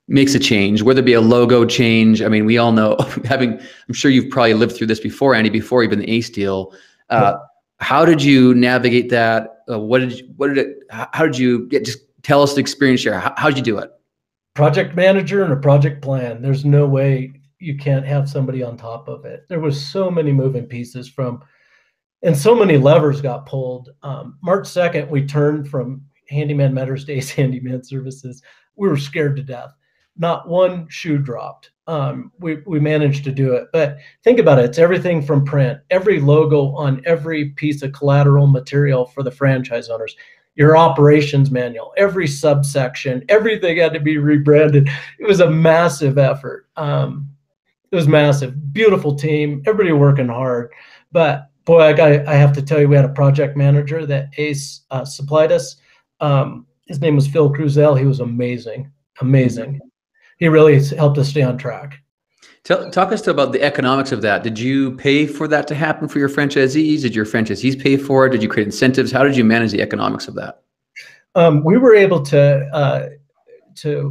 makes a change, whether it be a logo change. I mean, we all know, I'm sure you've probably lived through this before, Andy, before even the Ace deal. How did you navigate that? How did you just tell us the experience here? How did you do it? Project manager and a project plan. There's no way you can't have somebody on top of it. There was so many moving pieces and so many levers got pulled. March 2nd, we turned from Handyman Matters to Ace Handyman Services. We were scared to death. Not one shoe dropped. We managed to do it. But think about it. It's everything from print, every logo on every piece of collateral material for the franchise owners. your operations manual, every subsection, everything had to be rebranded. It was a massive effort. It was massive, beautiful team, everybody working hard. But boy, I have to tell you, we had a project manager that Ace supplied us. His name was Phil Cruzel. He was amazing. He really helped us stay on track. Talk us about the economics of that. Did you pay for that to happen for your franchisees? Did your franchisees pay for it? Did you create incentives? How did you manage the economics of that? We were able to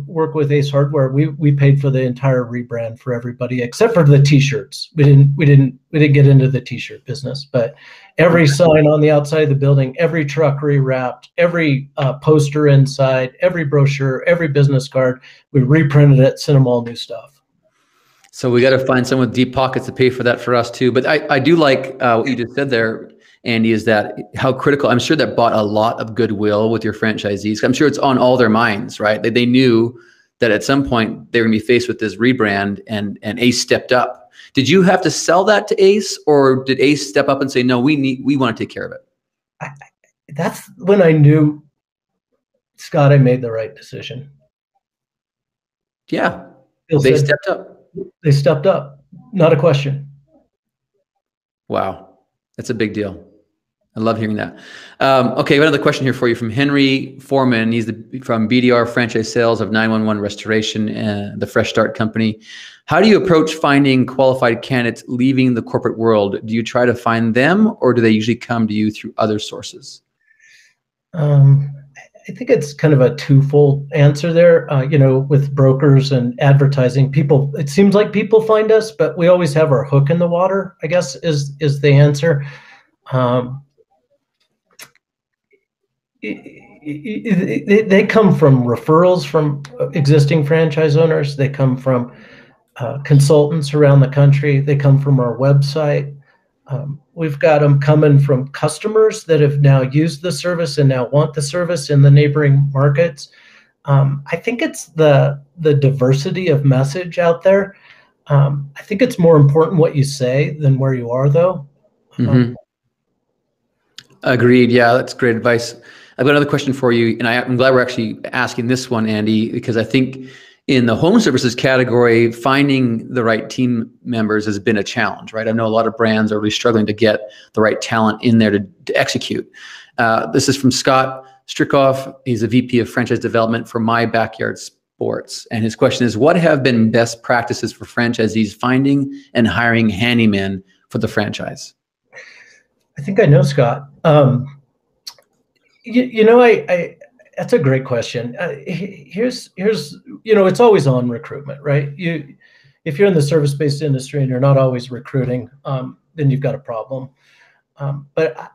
work with Ace Hardware. We paid for the entire rebrand for everybody except for the T-shirts. We didn't get into the T-shirt business, but every sign on the outside of the building, every truck rewrapped, every poster inside, every brochure, every business card, we reprinted it, sent them all new stuff. So we got to find someone with deep pockets to pay for that for us too. But I do like what you just said there, Andy, is that how critical. I'm sure that bought a lot of goodwill with your franchisees. I'm sure it's on all their minds, right? They knew that at some point they were going to be faced with this rebrand, and Ace stepped up. Did you have to sell that to Ace, or did Ace step up and say, no, we want to take care of it? That's when I knew, Scott, I made the right decision. Yeah, they stepped up. They stepped up, not a question. Wow, that's a big deal. I love hearing that. Okay, another question here for you from Henry Foreman. He's from BDR Franchise Sales of 911 Restoration, the Fresh Start Company. How do you approach finding qualified candidates leaving the corporate world? Do you try to find them, or do they usually come to you through other sources? I think it's kind of a twofold answer there. With brokers and advertising, it seems like people find us, but we always have our hook in the water, I guess, is the answer. They come from referrals from existing franchise owners. They come from consultants around the country. They come from our website. We've got them coming from customers that have now used the service and now want the service in the neighboring markets. I think it's the diversity of message out there. I think it's more important what you say than where you are, though. Agreed. Yeah, that's great advice. I've got another question for you, and I'm glad we're actually asking this one, Andy, because I think in the home services category, finding the right team members has been a challenge, right? I know a lot of brands are really struggling to get the right talent in there to execute. This is from Scott Strickoff. He's a VP of Franchise Development for My Backyard Sports. And his question is, what have been best practices for franchisees finding and hiring handymen for the franchise? I think I know, Scott. That's a great question. Here's it's always on recruitment, right? If you're in the service-based industry and you're not always recruiting, then you've got a problem. But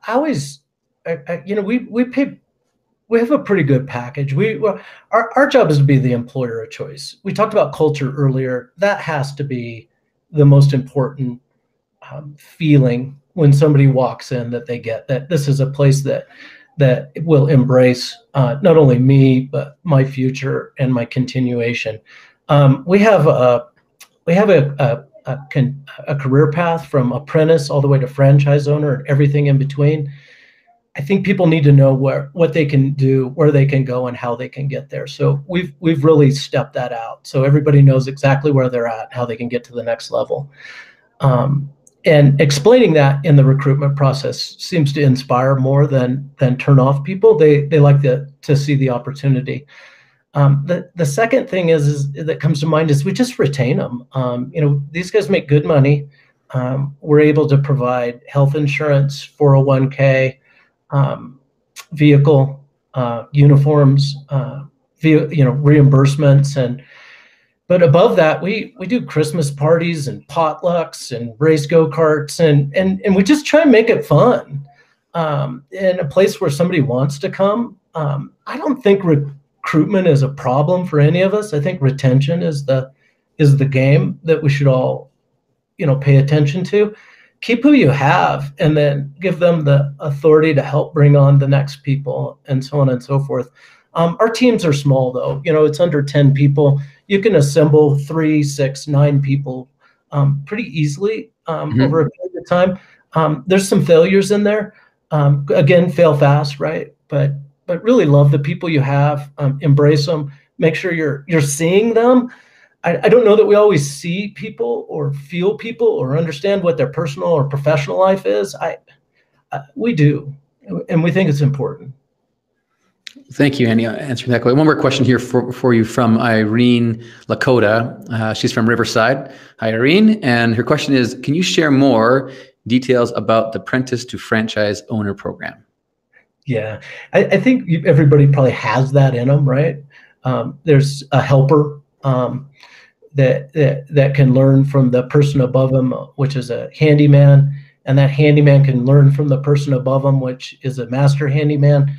we have a pretty good package. Our job is to be the employer of choice. We talked about culture earlier. That has to be the most important feeling when somebody walks in, that they get that this is a place that will embrace not only me, but my future and my continuation. We have a career path from apprentice all the way to franchise owner and everything in between. I think people need to know what they can do, where they can go, and how they can get there. So we've really stepped that out, so everybody knows exactly where they're at, how they can get to the next level. And explaining that in the recruitment process seems to inspire more than turn off people. They like to see the opportunity. The second thing is that comes to mind is we just retain them. These guys make good money. We're able to provide health insurance, 401k, vehicle, uniforms, reimbursements, but above that, we do Christmas parties and potlucks and race go-karts, and we just try and make it fun. In a place where somebody wants to come. I don't think recruitment is a problem for any of us. I think retention is the game that we should all, pay attention to. Keep who you have, and then give them the authority to help bring on the next people, and so on and so forth. Our teams are small, though. It's under 10 people. You can assemble 3, 6, 9 people pretty easily over a period of time. There's some failures in there. Again, fail fast, right? But really love the people you have, embrace them, make sure you're seeing them. I don't know that we always see people or feel people or understand what their personal or professional life is. We do, and we think it's important. Thank you, Andy, answering that question. One more question here for you from Irene Lakota. She's from Riverside. Hi, Irene. And her question is, can you share more details about the Apprentice to Franchise Owner program? Yeah, I think everybody probably has that in them, right? There's a helper that can learn from the person above them, which is a handyman, and that handyman can learn from the person above them, which is a master handyman.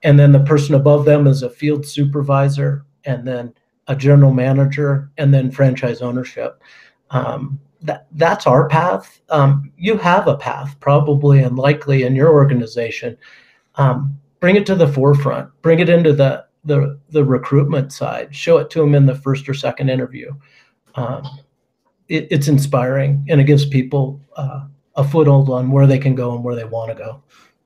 And then the person above them is a field supervisor, and then a general manager, and then franchise ownership. That's our path. You have a path, probably and likely in your organization. Bring it to the forefront. Bring it into the recruitment side. Show it to them in the first or second interview. It's inspiring, and it gives people a foothold on where they can go and where they want to go.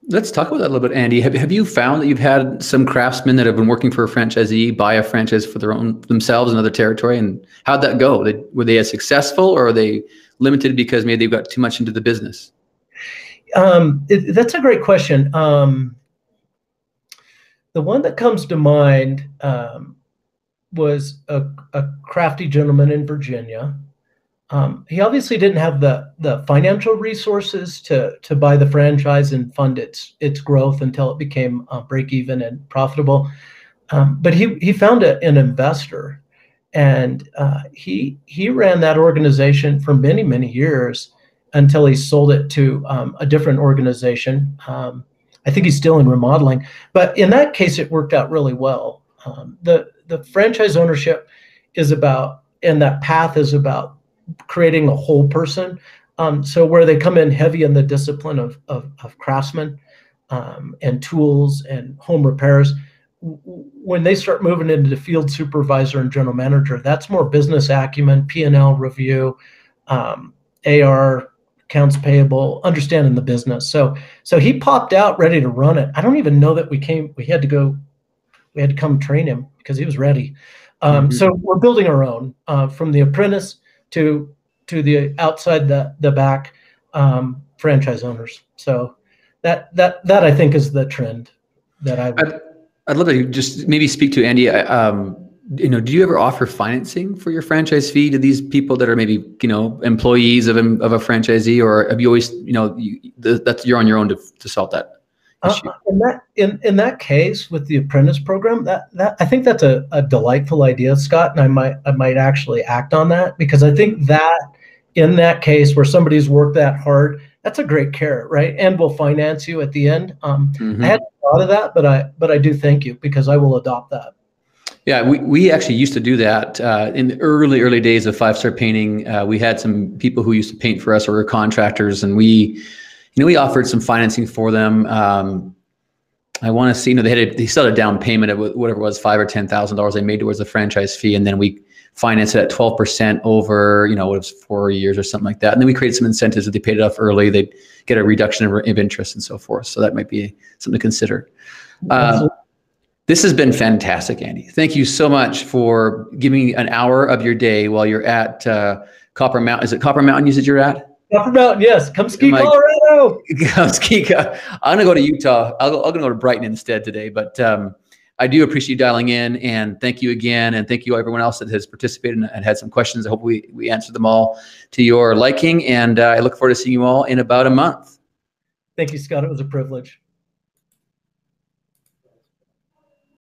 Let's talk about that a little bit, Andy. Have you found that you've had some craftsmen that have been working for a franchisee buy a franchise for themselves in another territory, and how'd that go? Were they as successful, or are they limited because maybe they've got too much into the business? That's a great question. The one that comes to mind was a crafty gentleman in Virginia. He obviously didn't have the financial resources to buy the franchise and fund its growth until it became break even and profitable. But he found an investor, and he ran that organization for many, many years until he sold it to a different organization. I think he's still in remodeling, but in that case, it worked out really well. The franchise ownership is about, and that path is about creating a whole person. So where they come in heavy in the discipline of craftsmen and tools and home repairs, when they start moving into the field supervisor and general manager, that's more business acumen, P&L review, AR, accounts payable, understanding the business. So he popped out ready to run it. I don't even know that we had to come train him because he was ready. So we're building our own from the apprentice to the outside the back franchise owners. So that I think is the trend that I'd love to just maybe speak to Andy. Do you ever offer financing for your franchise fee to these people that are maybe employees of a franchisee, or have you always you're on your own to solve that issue? In that case with the apprentice program, that I think that's a delightful idea, Scott, and I might actually act on that, because I think that in that case where somebody's worked that hard, that's a great carrot, right? And we'll finance you at the end. I hadn't thought of that, but I do thank you, because I will adopt that. Yeah, we actually used to do that in the early days of Five Star Painting. We had some people who used to paint for us, or were contractors, and we offered some financing for them. I want to see, they still had a down payment of whatever it was, $5,000 or $10,000 they made towards the franchise fee, and then we financed it at 12% over, what it was, 4 years or something like that. And then we created some incentives that they paid it off early, they'd get a reduction of interest and so forth. So that might be something to consider. This has been fantastic, Andy. Thank you so much for giving me an hour of your day while you're at Copper Mountain. Is it Copper Mountain you said you're at? Copper Mountain, yes. Come ski Colorado. Come ski. I'm going to go to Utah. I'm going to go to Brighton instead today. But I do appreciate you dialing in, and thank you again. And thank you everyone else that has participated and had some questions. I hope we answered them all to your liking. And I look forward to seeing you all in about a month. Thank you, Scott. It was a privilege.